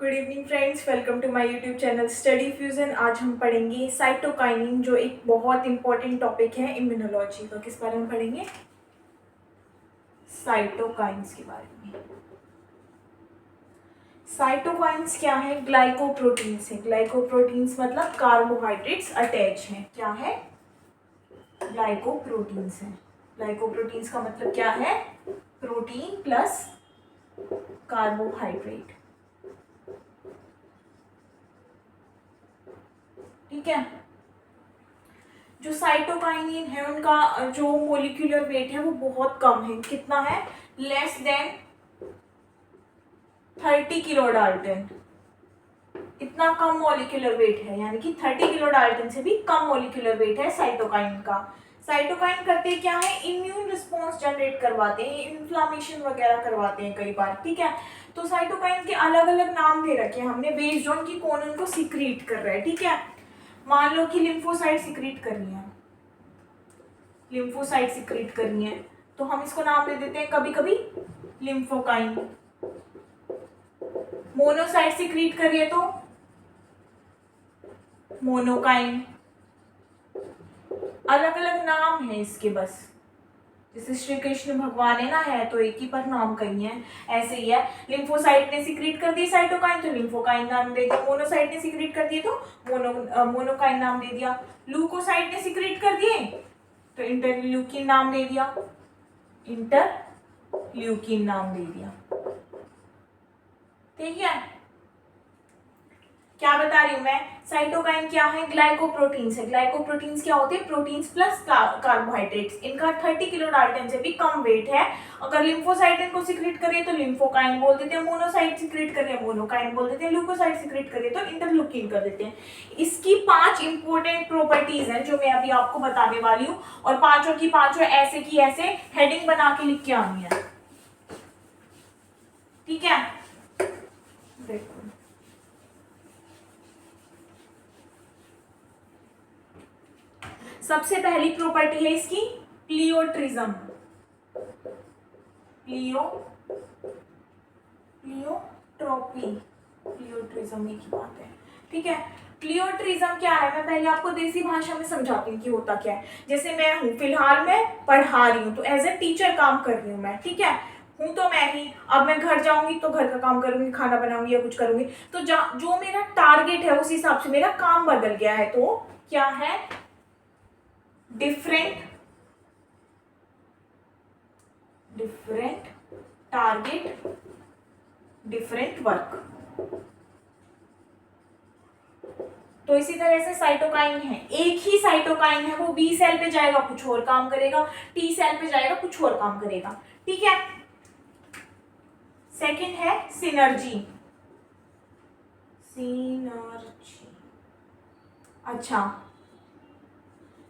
Good evening friends, welcome to my YouTube channel study fusion. आज हम पढ़ेंगे cytokinin, जो एक बहुत इंपॉर्टेंट टॉपिक है इम्यूनोलॉजी का। किस बारे में पढ़ेंगे? साइटोकाइंस के बारे में। साइटोकाइंस क्या है? ग्लाइकोप्रोटीन्स है। ग्लाइकोप्रोटीन्स मतलब कार्बोहाइड्रेट्स अटैच हैं। क्या है? ग्लाइकोप्रोटीन्स है। ग्लाइकोप्रोटीन्स का मतलब क्या है? Protein plus carbohydrate. ठीक है। जो साइटोकाइनिन है उनका जो मोलिकुलर वेट है वो बहुत कम है। कितना है? Less than 30 kilo Dalton. इतना कम मोलिकुलर वेट है, यानी कि 30 किलो डाल्टन से भी कम मोलिकुलर वेट है साइटोकाइन का। साइटोकाइन करते क्या है? इम्यून रिस्पॉन्स जनरेट करवाते हैं, इन्फ्लामेशन वगैरह करवाते हैं कई बार। ठीक है। तो साइटोकाइन के अलग अलग नाम दे रखे हैं हमने बेस्ड ऑन की कौन उनको सिक्रीट कर रहा है। ठीक है। मान लो कि लिम्फोसाइट सिक्रीट करनी है, लिम्फोसाइट सिक्रीट करनी है, तो हम इसको नाम दे देते हैं कभी कभी लिम्फोकाइन। मोनोसाइट सिक्रीट करिए तो मोनोकाइन। अलग अलग नाम है इसके बस। जैसे श्री कृष्ण भगवान है ना, है तो एक ही पर नाम कहीं है, ऐसे ही है। लिम्फोसाइट ने सिक्रीट कर दी साइटोकाइन तो लिम्फोकाइन नाम दे दिया। मोनोसाइट ने सिक्रीट कर दिए तो मोनोकाइन नाम दे दिया। लूकोसाइट ने सिक्रीट कर दिए तो इंटरल्यूकिन नाम दे दिया, इंटरल्यूकिन नाम दे दिया। ठीक है। क्या बता रही हूं मैं? साइटोकाइन क्या है? ग्लाइकोप्रोटीन्स है। ग्लाइकोप्रोटीन्स क्या होते हैं? Proteins plus carbohydrates. इनका 30 किलो डाल्टन से भी कम वेट है। अगर लिम्फोसाइट इनको सिक्रीट करिए तो लिम्फोकाइन बोल देते हैं, मोनोसाइट सिक्रीट करिए मोनोकाइन बोल देते हैं, ल्यूकोसाइट सिक्रीट करिए तो इंटरल्यूकिन कर देते हैं। इसकी 5 इंपॉर्टेंट प्रॉपर्टीज हैं जो मैं अभी आपको बताने वाली हूँ, और पांचों की पांचों ऐसे की ऐसे हेडिंग बना के लिख के आनी है। ठीक है। देखो, सबसे पहली प्रॉपर्टी है इसकी प्लियोट्रिज्म। प्लियोट्रोपी, प्लियोट्रिज्म एक ही बात है। ठीक है। प्लियोट्रिज्म क्या है? मैं पहले आपको देसी भाषा में समझाती हूँ कि होता क्या है। जैसे मैं हूँ, फिलहाल मैं पढ़ा रही हूँ, तो एज ए टीचर काम कर रही हूँ मैं। ठीक है। हूँ तो मैं ही। अब मैं घर जाऊंगी तो घर का काम करूंगी, खाना बनाऊंगी या कुछ करूंगी, तो जो मेरा टारगेट है उस हिसाब से मेरा काम बदल गया है। तो क्या है? Different target, different work. तो इसी तरह से साइटोकाइन है, एक ही साइटोकाइन है, वो बी सेल पे जाएगा कुछ और काम करेगा, टी सेल पे जाएगा कुछ और काम करेगा। ठीक है। सेकंड है सिनर्जी। अच्छा,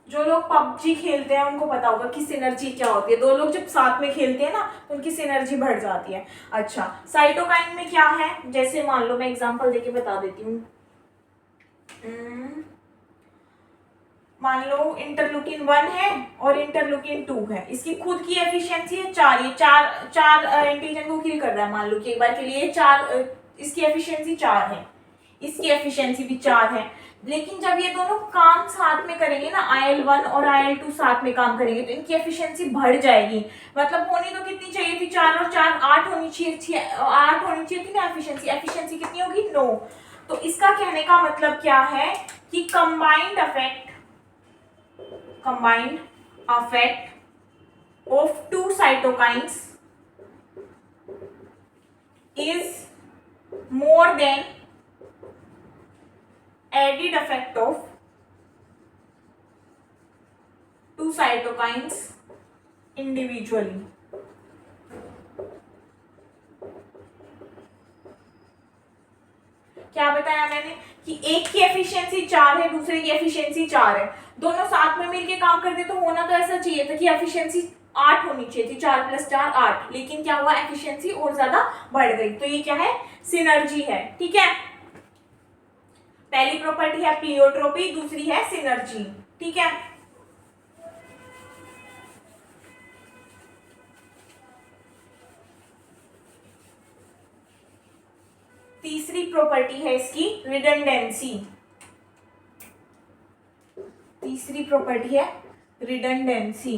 जो लोग पबजी खेलते हैं उनको पता होगा कि सिनर्जी क्या होती है। दो लोग जब साथ में खेलते हैं ना तो उनकी सिनर्जी बढ़ जाती है। अच्छा, साइटोकाइन में क्या है? जैसे मान लो, मैं एग्जांपल देके बता देती हूँ। मान लो इंटरलुकिन 1 है और इंटरलुकिन 2 है। इसकी खुद की एफिशिएंसी है 4। ये चार एंटीजन को किल कर रहा है। मान लो कि एक बार के लिए 4, इसकी एफिशिएंसी 4 है, इसकी एफिशिएंसी भी 4 है। लेकिन जब ये दोनों काम साथ में करेंगे ना, IL-1 और IL-2 साथ में काम करेंगे, तो इनकी एफिशिएंसी बढ़ जाएगी। मतलब होनी तो कितनी चाहिए थी? 4 और 4 8 होनी चाहिए, 8 होनी चाहिए थी ना एफिशिएंसी। एफिशिएंसी कितनी होगी? 9। तो इसका कहने का मतलब क्या है कि combined effect of two cytokines is more than added effect of two cytokines individually. क्या बताया मैंने कि एक की एफिशिएंसी 4 है, दूसरे की एफिशिएंसी 4 है, दोनों साथ में मिलके काम करते तो होना तो ऐसा चाहिए था कि एफिशिएंसी 8 होनी चाहिए थी, 4 + 4 8। लेकिन क्या हुआ? एफिशिएंसी और ज्यादा बढ़ गई। तो ये क्या है? सिनर्जी है। ठीक है। पहली प्रॉपर्टी है प्लियोट्रोपी, दूसरी है सिनर्जी। ठीक है। तीसरी प्रॉपर्टी है इसकी रिडंडेंसी। तीसरी प्रॉपर्टी है रिडंडेंसी।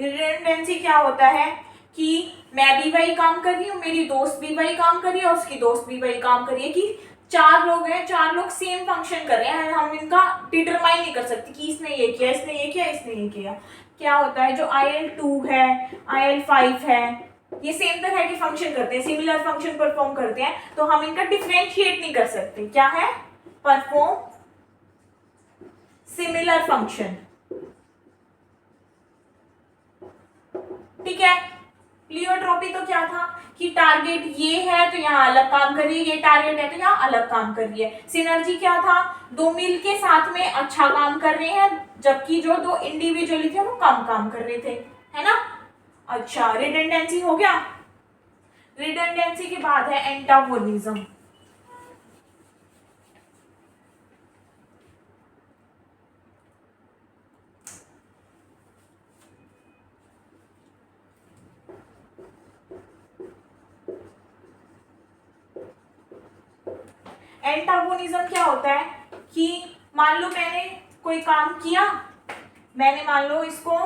रिडंडेंसी क्या होता है कि मैं भी वही काम कर रही हूँ, मेरी दोस्त भी वही काम कर रही है, उसकी दोस्त भी वही काम कर रही है, कि चार लोग हैं, चार लोग सेम फंक्शन कर रहे हैं, हम इनका डिटरमाइन नहीं कर सकते कि इसने ये किया, इसने ये किया, इसने ये किया। क्या होता है, जो IL2 है, IL5 है, ये सेम तरह के फंक्शन करते हैं, सिमिलर फंक्शन परफॉर्म करते हैं, तो हम इनका डिफरेंशिएट नहीं कर सकते। क्या है, परफॉर्म सिमिलर फंक्शन। ठीक है। प्लियोट्रॉपी तो क्या था कि टारगेट ये है तो यहाँ अलग काम कर रही है, ये टारगेट है तो यहाँ अलग काम कर रही है। सिनर्जी क्या था, दो मिल के साथ में अच्छा काम कर रहे हैं, जबकि जो दो इंडिविजुअली थे वो कम काम कर रहे थे, है ना। अच्छा, रिडंडेंसी हो गया। रिडंडेंसी के बाद है एंटागोनिज्म। एंटागोनिज्म क्या होता है कि मान लो मैंने कोई काम किया, मैंने मान लो इसको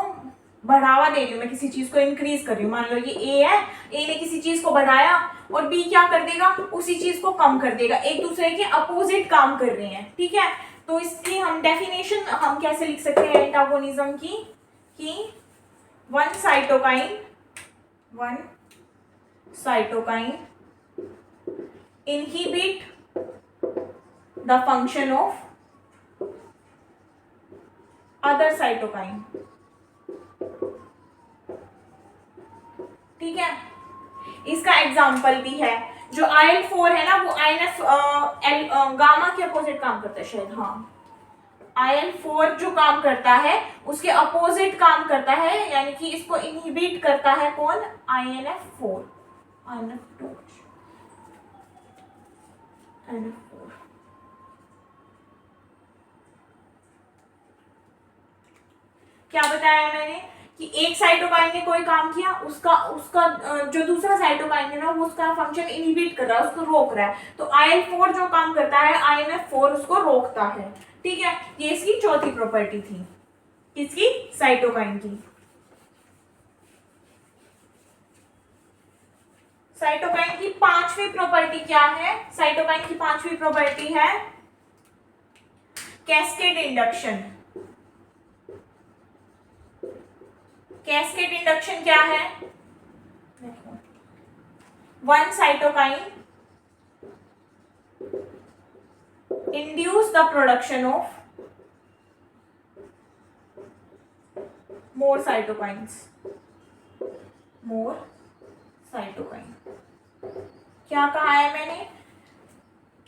बढ़ावा दे रही हूँ, मैं किसी चीज को इंक्रीज कर रही हूँ, मान लो ये ए है, ए ने किसी चीज को बढ़ाया और बी क्या कर देगा, उसी चीज को कम कर देगा, एक दूसरे के अपोजिट काम कर रहे हैं। ठीक है, तो इसकी हम डेफिनेशन हम कैसे लिख सकते हैं एंटागोनिज्म की, कि one cytokine inhibit the function of other cytokine। ठीक है, इसका एग्जाम्पल भी है, जो IL4 है ना, वो INF गामा के अपोजिट काम करता है शायद, हाँ, IL4 जो काम करता है उसके अपोजिट काम करता है, यानी कि इसको इनहिबिट करता है कौन, INF4, INF2, INF4। क्या बताया मैंने कि एक साइटोकाइन ने कोई काम किया, उसका जो दूसरा साइटोकाइन है ना, वो उसका फंक्शन इनहिबिट कर रहा है, उसको रोक रहा है, तो IL4 जो काम करता है, INF4 उसको रोकता है। ठीक है, ये इसकी चौथी प्रॉपर्टी थी, किसकी, साइटोकाइन की। साइटोकाइन की पांचवी प्रॉपर्टी क्या है, साइटोकाइन की पांचवी प्रॉपर्टी है कैस्केड इंडक्शन। कैस्केड इंडक्शन क्या है, one cytokine induce the production of more cytokines. क्या कहा है मैंने,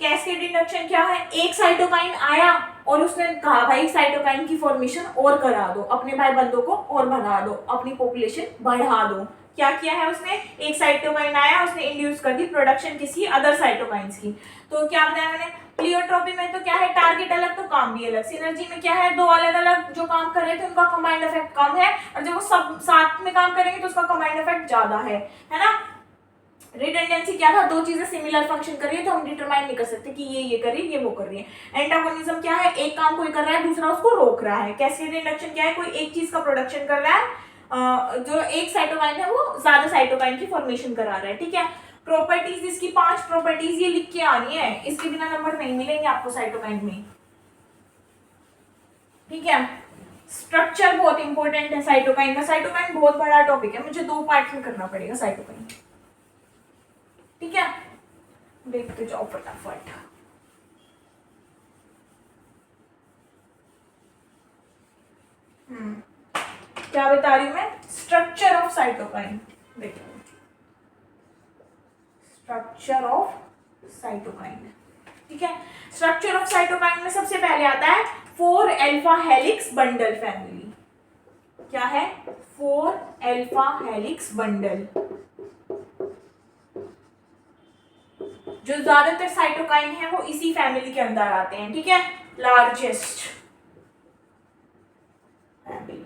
कैस्केड इंडक्शन क्या है, एक साइटोकाइन आया और उसने कहा भाई साइटोकाइन की फॉर्मेशन और करा दो, अपने भाई बंदों को और बढ़ा दो, अपनी पॉपुलेशन बढ़ा दो। क्या किया है उसने, एक साइटोकाइन आया, उसने इंड्यूस कर दी प्रोडक्शन किसी अदर साइटोकाइंस की। तो क्या बताया मैंने, प्लियोट्रॉपी में तो क्या है, टारगेट अलग तो काम भी अलग। सिनर्जी में क्या है, दो अलग अलग जो काम कर रहे थे उनका कंबाइंड इफेक्ट कम है, और जब वो सब साथ में काम करेंगे तो उसका कंबाइंड इफेक्ट ज्यादा है ना। रिडंडेंसी क्या था, दो चीजें सिमिलर फंक्शन कर रही है तो हम डिटरमाइन नहीं कर सकते कि ये कर रही है, ये वो कर रही है। एंटागोनिज्म क्या है, एक काम कोई कर रहा है, दूसरा उसको रोक रहा है। कैस्केड इंडक्शन क्या है, कोई एक चीज का प्रोडक्शन कर रहा है, जो एक साइटोकाइन है वो ज्यादा साइटोकाइन की फॉर्मेशन करा रहा है। ठीक है, प्रॉपर्टीज इसकी 5 प्रॉपर्टीज ये लिख के आनी है, इसके बिना नंबर नहीं मिलेंगे आपको साइटोकाइन में। ठीक है, स्ट्रक्चर बहुत इंपॉर्टेंट है साइटोकाइन का। साइटोकाइन बहुत बड़ा टॉपिक है, मुझे 2 पार्ट में करना पड़ेगा साइटोकाइन। ठीक है, देखते जाओ फटाफट। क्या बता रही हूं मैं, स्ट्रक्चर ऑफ साइटोकाइन। देखो, स्ट्रक्चर ऑफ साइटोकाइन। ठीक है, स्ट्रक्चर ऑफ साइटोकाइन में सबसे पहले आता है 4 अल्फा हेलिक्स बंडल फैमिली। क्या है, 4 अल्फा हेलिक्स बंडल। जो ज्यादातर साइटोकाइन है वो इसी फैमिली के अंदर आते हैं। ठीक है, लार्जेस्ट फैमिली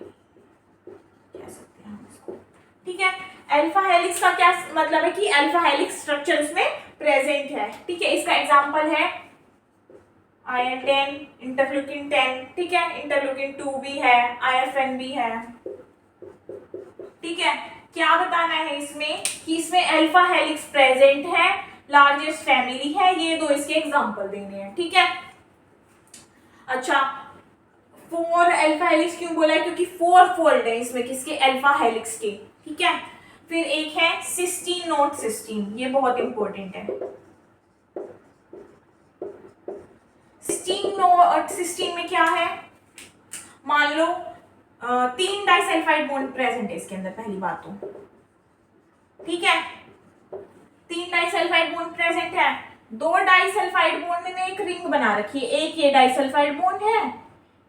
कह सकते हैं हम इसको। ठीक है, अल्फा हेलिक्स का क्या मतलब है कि अल्फा हेलिक्स स्ट्रक्चर इसमें प्रेजेंट है, ठीक है। इसका एग्जांपल है आयरन 10, इंटरल्यूकिन 10, ठीक है, इंटरल्यूकिन 2 भी है, IFN भी है, ठीक है। क्या बताना है इसमें कि इसमें अल्फा हेलिक्स प्रेजेंट है, लार्जेस्ट फैमिली है, ये दो इसके एग्जांपल देने हैं, ठीक है। अच्छा, 4 अल्फा हेलिक्स क्यों बोला है, क्योंकि 4 फोल्ड है इसमें किसके, अल्फा हेलिक्स के, ठीक है। फिर एक है सिस्टीन नोट सिस्टीन, ये बहुत इंपॉर्टेंट है। सिस्टीन नोट सिस्टीन में क्या है, मान लो 3 डाइसल्फाइड बॉन्ड प्रेजेंट है इसके अंदर, पहली बात तो, ठीक है, 3 डाइसल्फाइड बॉन्ड प्रेजेंट है, 2 डाइसल्फाइड बॉन्ड ने एक रिंग बना रखी है, एक ये डाइसल्फाइड बॉन्ड है,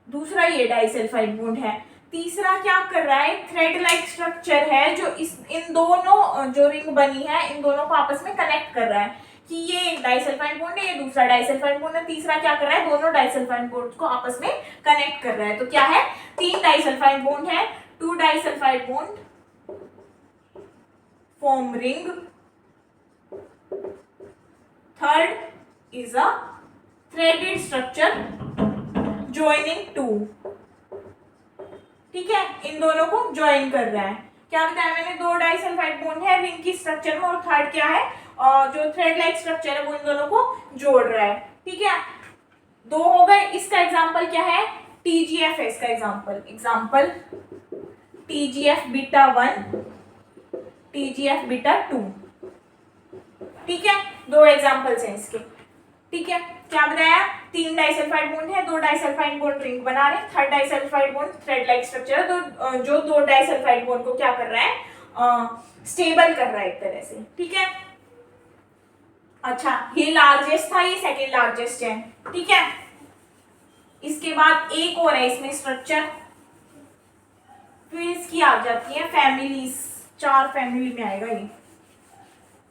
दूसरा ये डाइसल्फाइड बॉन्ड है, तीसरा क्या कर रहा है, थ्रेड लाइक स्ट्रक्चर है जो इन दोनों जो रिंग बनी है इन दोनों को आपस में कनेक्ट कर रहा है कि ये एक डाइसल्फाइड बॉन्ड है, ये दूसरा डाइसल्फाइड बॉन्ड है, तीसरा क्या कर रहा है, दोनों डाइसल्फाइड बॉन्ड्स को आपस में कनेक्ट कर रहा है। तो क्या है, 3 डाइसल्फाइड बॉन्ड है, 2 disulphide bond form ring, third is a threaded structure joining 2, ठीक है, इन दोनों को ज्वाइन कर रहा है। क्या बताया मैंने, 2 डाइसल्फाइड बॉन्ड है रिंग की स्ट्रक्चर में, और थर्ड क्या है, जो थ्रेड लाइक स्ट्रक्चर है वो इन दोनों को जोड़ रहा है, ठीक है। 2 हो गए। इसका एग्जांपल क्या है, TGF है इसका example TGF beta 1, TGF beta 2, ठीक है, 2 एग्जांपल्स हैं इसके, ठीक है। क्या बताया, 3 डाइसल्फाइड बॉन्ड है, 2 डाइसल्फाइड बॉन्ड रिंग बना रहे हैं, third disulphide bond thread like structure है, तो जो 2 डाइसल्फाइड बॉन्ड को क्या कर रहा है, स्टेबल कर रहा है एक तरह से, ठीक है। अच्छा, ये लार्जेस्ट था, ये सेकेंड लार्जेस्ट है, ठीक है। इसके बाद एक और है इसमें स्ट्रक्चर, फिर इसकी आ जाती है फैमिलीज, 4 फैमिली में आएगा ये,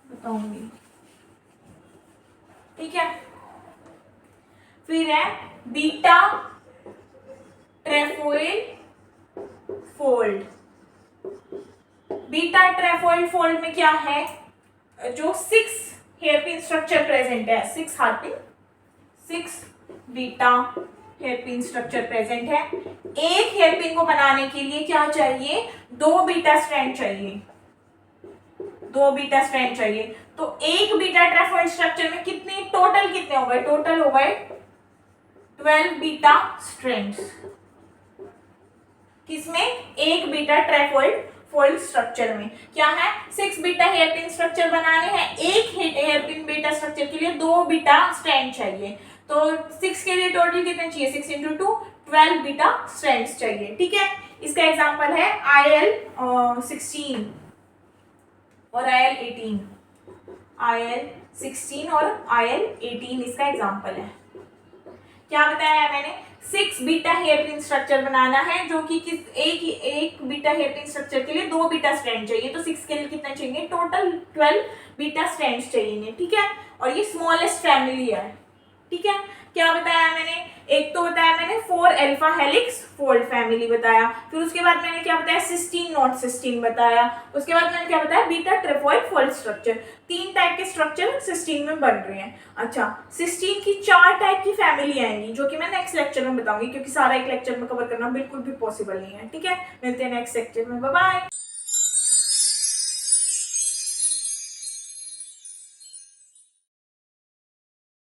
बताऊंगी, ठीक है। फिर है बीटा ट्रेफोइल फोल्ड। बीटा ट्रेफोइल फोल्ड में क्या है, जो 6 हेयरपिन स्ट्रक्चर प्रेजेंट है, 6 बीटा हेयरपिन स्ट्रक्चर प्रेजेंट है। एक हेयरपिन को बनाने के लिए क्या चाहिए, 2 बीटा स्ट्रैंड चाहिए, 2 बीटा स्ट्रैंड चाहिए। तो एक बीटा ट्रेफोइड स्ट्रक्चर में टोटल कितने हो गए, टोटल हो गए 12 बीटा स्ट्रैंड्स, किसमें, एक बीटा ट्रेफोइड फोल्ड स्ट्रक्चर में। क्या है, 6 बीटा हेयरपिन स्ट्रक्चर बनाने हैं, एक हेयरपिन बीटा स्ट्रक्चर के लिए 2 बीटा स्ट्रैंड चाहिए, तो 6 के लिए टोटल कितने चाहिए, 6 × 2 12 बीटा स्ट्रैंड्स चाहिए, ठीक है। इसका एग्जांपल है IL-16 और IL-18, IL-16 और IL-18 इसका एग्जांपल है। क्या बताया है मैंने, 6 बीटा हेयरपिन स्ट्रक्चर बनाना है, जो कि एक बीटा हेयरपिन स्ट्रक्चर के लिए 2 बीटा स्ट्रैंड चाहिए, तो 6 के लिए कितना चाहिए, टोटल 12 बीटा स्ट्रैंड्स चाहिए, ठीक है। और ये स्मॉलेस्ट फैमिली है, ठीक है। क्या बताया मैंने, एक तो बताया मैंने 4 अल्फा हेलिक्स फोल्ड फैमिली बताया, फिर उसके बाद मैंने क्या बताया, सिस्टीन नॉट सिस्टीन बताया, उसके बाद मैंने क्या बताया, बीटा ट्रेफॉइड फोल्ड स्ट्रक्चर। 3 टाइप के स्ट्रक्चर सिस्टीन में बन रहे हैं। अच्छा, सिस्टीन की 4 टाइप की फैमिली आएंगी, जो कि मैं नेक्स्ट लेक्चर में बताऊंगी, क्योंकि सारा एक लेक्चर में कवर करना बिल्कुल भी पॉसिबल नहीं है, ठीक है। मिलते हैं नेक्स्ट लेक्चर में, बाय बाय।